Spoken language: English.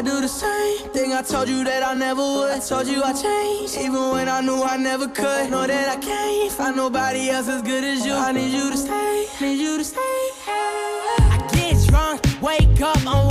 I do the same thing I told you that I never would. I told you I changed, even when I knew I never could. Know that I can't find nobody else as good as you. I need you to stay, need you to stay. I get drunk, wake up, I'm